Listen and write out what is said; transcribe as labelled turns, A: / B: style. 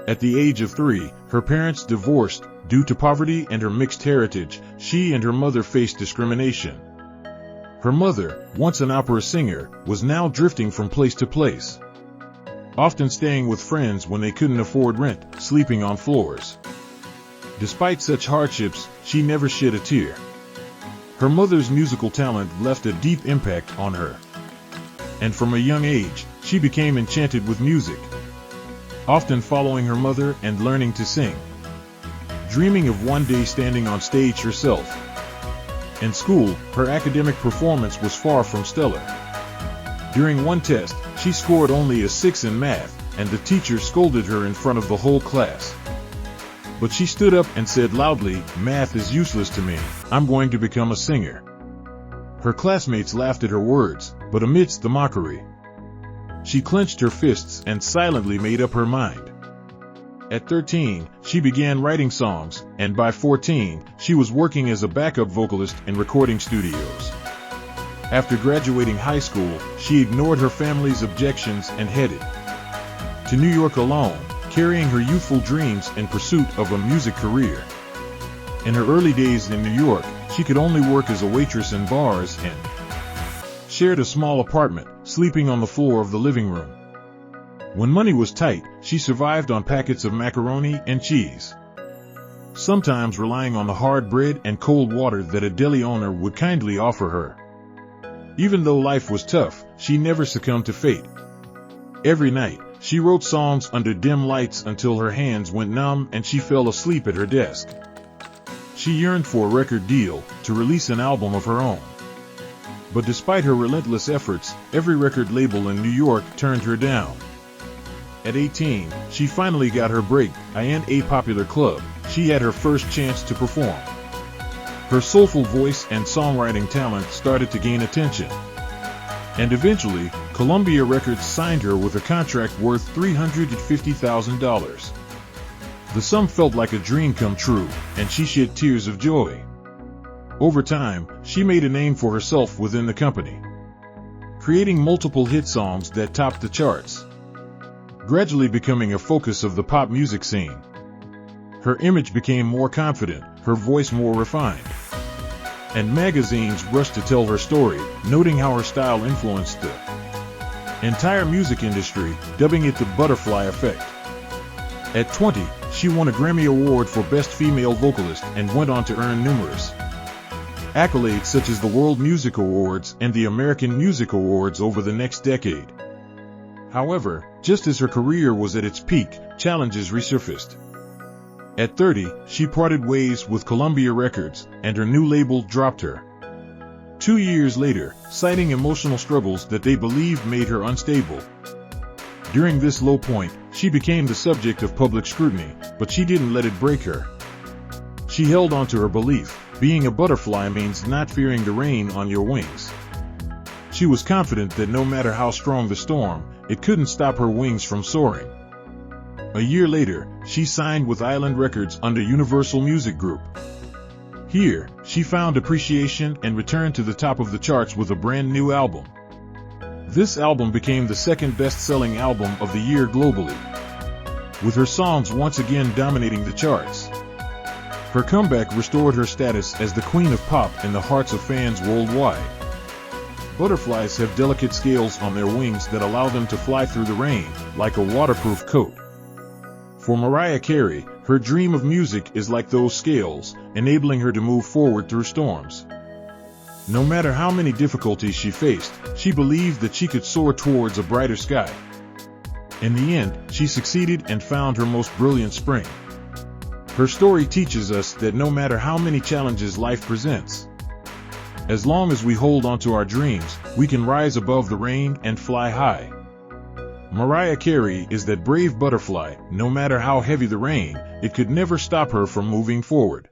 A: At the age of 3, her parents divorced. Due to poverty and her mixed heritage, she and her mother faced discrimination. Her mother, once an opera singer, was now drifting from place to place, often staying with friends when they couldn't afford rent, sleeping on floors. Despite such hardships, she never shed a tear. Her mother's musical talent left a deep impact on her, and from a young age, she became enchanted with music, often following her mother and learning to sing, dreaming of one day standing on stage herself. In school, her academic performance was far from stellar. During one test, she scored only a 6 in math, and the teacher scolded her in front of the whole class. But she stood up and said loudly, "Math is useless to me. I'm going to become a singer." Her classmates laughed at her words, but amidst the mockery, she clenched her fists and silently made up her mind. At 13, she began writing songs, and by 14, she was working as a backup vocalist in recording studios. After graduating high school, she ignored her family's objections and headed to New York alone, carrying her youthful dreams in pursuit of a music career. In her early days in New York, she could only work as a waitress in bars and shared a small apartment, sleeping on the floor of the living room. When money was tight, she survived on packets of macaroni and cheese, sometimes relying on the hard bread and cold water that a deli owner would kindly offer her. Even though life was tough, she never succumbed to fate. Every night, she wrote songs under dim lights until her hands went numb and she fell asleep at her desk. She yearned for a record deal, to release an album of her own. But despite her relentless efforts, every record label in New York turned her down. At 18, she finally got her break. In a popular club, she had her first chance to perform. Her soulful voice and songwriting talent started to gain attention, and eventually, Columbia Records signed her with a contract worth $350,000. The sum felt like a dream come true, and she shed tears of joy. Over time, she made a name for herself within the company, creating multiple hit songs that topped the charts, gradually becoming a focus of the pop music scene. Her image became more confident, her voice more refined, and magazines rushed to tell her story, noting how her style influenced the entire music industry, dubbing it the butterfly effect. At 20, she won a Grammy Award for Best Female Vocalist and went on to earn numerous accolades such as the World Music Awards and the American Music Awards over the next decade. However, just as her career was at its peak, challenges resurfaced. At 30, she parted ways with Columbia Records, and her new label dropped her 2 years later, citing emotional struggles that they believed made her unstable. During this low point, she became the subject of public scrutiny, but she didn't let it break her. She held on to her belief: being a butterfly means not fearing the rain on your wings. She was confident that no matter how strong the storm, it couldn't stop her wings from soaring. A year later, she signed with Island Records under Universal Music Group. Here, she found appreciation and returned to the top of the charts with a brand new album. This album became the second best-selling album of the year globally, with her songs once again dominating the charts. Her comeback restored her status as the queen of pop in the hearts of fans worldwide. Butterflies have delicate scales on their wings that allow them to fly through the rain, like a waterproof coat. For Mariah Carey, her dream of music is like those scales, enabling her to move forward through storms. No matter how many difficulties she faced, she believed that she could soar towards a brighter sky. In the end, she succeeded and found her most brilliant spring. Her story teaches us that no matter how many challenges life presents, as long as we hold on to our dreams, we can rise above the rain and fly high. Mariah Carey is that brave butterfly. No matter how heavy the rain, it could never stop her from moving forward.